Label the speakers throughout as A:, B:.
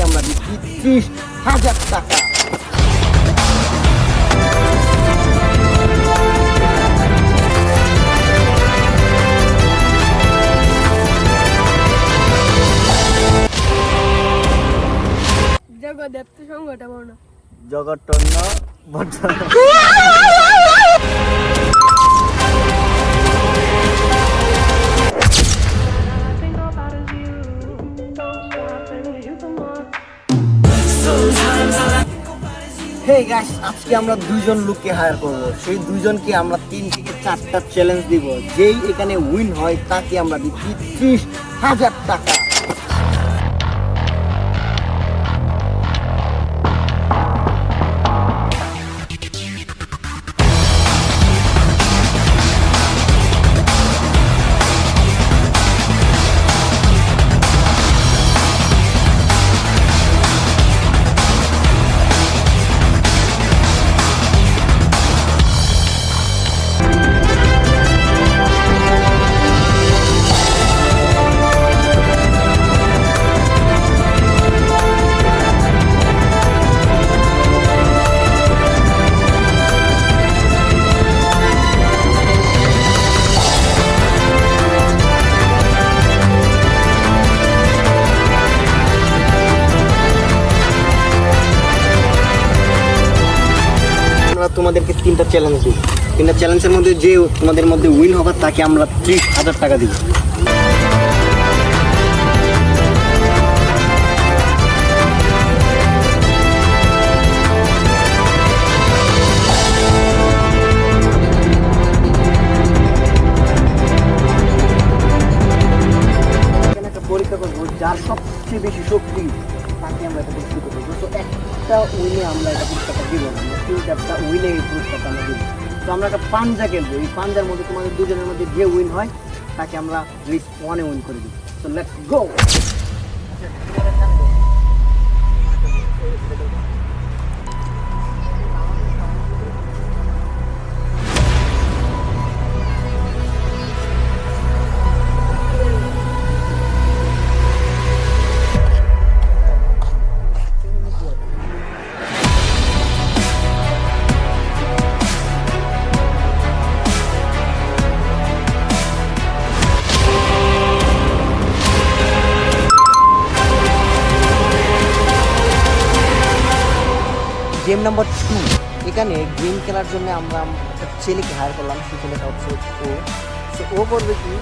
A: আমরা দিচ্ছি 30,000 টাকা।
B: জগদ্দেব তো সংঘটা বর্ণ
A: জগট্টন্য Hey guys, আজকে আমরা দুইজন লোককে হায়ার করব। সেই দুইজনকে আমরা 3 থেকে 4টা চ্যালেঞ্জ দিব। যেই এখানে উইন হয় তাকে আমরা দিচ্ছি 30,000 টাকা। তোমাদেরকে 3টা চ্যালেঞ্জ দিব। 3টা চ্যালেঞ্জের মধ্যে যে তোমাদের মধ্যে উইন হবে তাকে আমরা 30,000 টাকা দিব। এখানে একটা পরীক্ষা করবো, যার সবচেয়ে বেশি শক্তি তাকে আমরা এটা পরীক্ষা করবো। তো একটা উইনে আমরা এটা পুরস্কারটা দিব না, 3-4টা উইনে এই পুরস্কারটা আমরা দিব। তো আমরা একটা পাঞ্জা খেলবো। এই পাঞ্জার মধ্যে তোমাদের দুজনের মধ্যে যে উইন হয় তাকে আমরা লিস্ট 1-এ উইন করে দিব। তো লেটস গো। Game number 2। এখানে গেম খেলার জন্য আমরা একটা ছেলেকে হায়ার করলাম। সেই ছেলেটা হচ্ছে ও। সো ও করবে কি,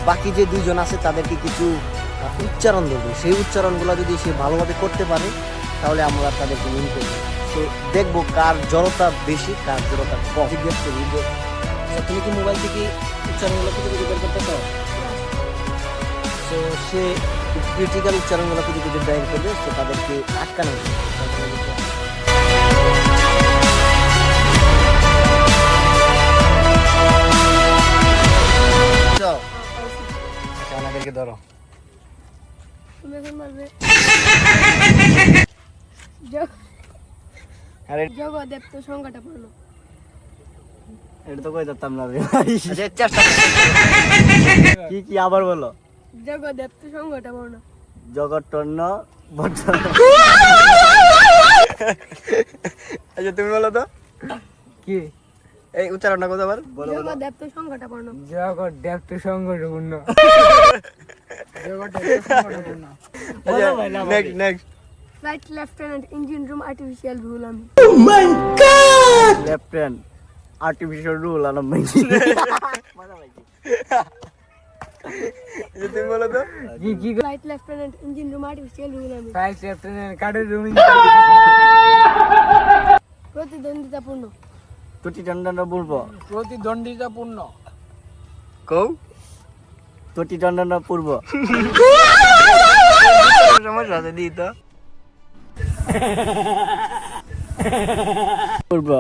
A: বাকি যে দুইজন আছে তাদেরকে কিছু উচ্চারণ দেবে। সেই উচ্চারণগুলো যদি সে ভালোভাবে করতে পারে তাহলে আমরা তাদেরকে উইন করবো। তো দেখবো কার জড়তা বেশি, কার জড়তা কম। জিজ্ঞেস করি যে তুমি কি মোবাইল থেকে উচ্চারণগুলো খুঁজে খুঁজে বের করতে চাও? তো সে ক্রিটিক্যাল উচ্চারণগুলো খুঁজে খুঁজে বের করবে। তো তাদেরকে আটকানো আমাদেরকে ধরো।
B: তুমি এখন মারবে
A: আরে
B: জগদ্দেব তো সংঘটা বর্ণ
A: এটা তো কই যেতাম না রে। কি কি আবার বলো?
B: জগদ্দেব তো সংঘটা বর্ণ
A: জগট্টন্য আচ্ছা তুমি বলো তো কি এই উচ্চারণটা কত বার বলো?
B: জগদ্দেব তো সংঘটা বর্ণ
C: জগদ্দেব তো সংঘটা বর্ণ
A: next
B: flight lieutenant engine room artificial rule আমি
A: লেফটেন্যান্ট আর্টিফিশিয়াল রুল আলম ভাই। তুমি বলো তো
C: কি কি
B: flight lieutenant engine room artificial rule আমি
C: প্রাইস লেফটেন্যান্ট কার্ডের রুম
B: প্রতিদ্বন্দ্বিতাপূর্ণ
A: প্রতিদ্বন্দ্বিতা বলবো
C: প্রতিদ্বন্দ্বিতাপূর্ণ
A: কও প্রতিদ্বন্দ্বিতা পূর্ব সমস্যা আছে দি তো পূর্ব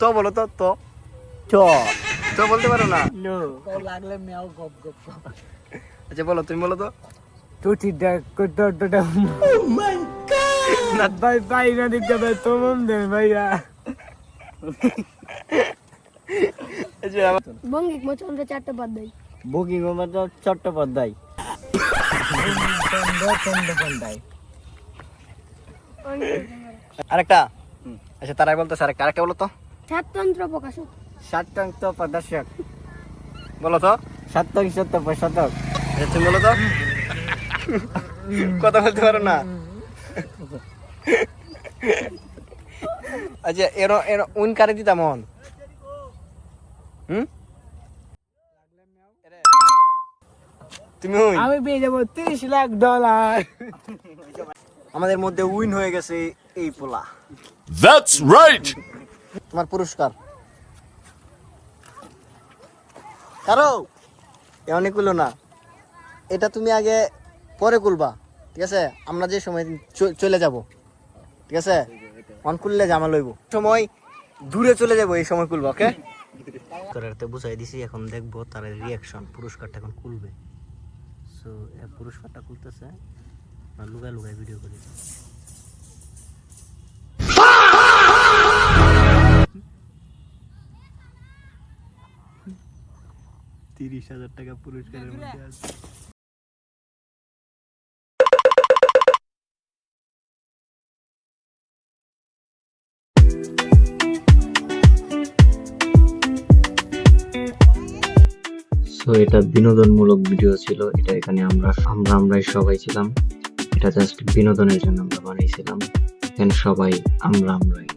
A: তো বলো তো তো তো বলতে পারো না?
C: তো লাগলে মেও গপ গপ।
A: আচ্ছা বলো, তুমি বলো তো।
C: টুটিটা কতটা ও মাই গড না ভাই ভাই না দিকে ভাই তোমন দে ভাইয়া।
B: বঙ্গিকমচন্দ্র চট্টোপাধ্যায়।
A: বঙ্গিকমচন্দ্র চট্টোপাধ্যায়
C: কোনটাই
A: আরেকটা আচ্ছা তারাই বলতেছে আরেকটা বলো তো
B: সাততন্ত্র প্রকাশক।
C: সাততন্ত্র প্রদর্শক
A: বলো তো
C: সাততন্ত্র প্রশাসক
A: আচ্ছা তুমি বলো তো কথা বলতে পারো না আচ্ছা এরো এরো উইন কারে দিতাম মন তুমি উইন
C: আমি পেয়ে যাবো $30 লাখ
A: আমাদের মধ্যে উইন হয়ে গেছে এই পোলা
D: That's right!
A: তোমার পুরস্কার কারো এমনি কুলো না এটা তুমি আগে পরে কুলবা ঠিক আছে আমরা যে সময় চলে যাব ঠিক আছে অন কুললে জামা লইব সময় দূরে চলে যাব এই সময় কুলবা ওকে তোরাতে বুঝাই দিছি এখন দেখবো তার রিঅ্যাকশন পুরস্কারটা এখন খুলবে সো এই পুরস্কারটা খুলতেছে আর লুগায় লুগায় ভিডিও করি $30,000 পুরস্কারের মধ্যে আছে
E: সো এটা বিনোদনমূলক ভিডিও ছিল, এটা এখানে আমরাই সবাই ছিলাম, এটা জাস্ট বিনোদনের জন্য আমরা বানাইছিলাম, এখানে সবাই আমরাই।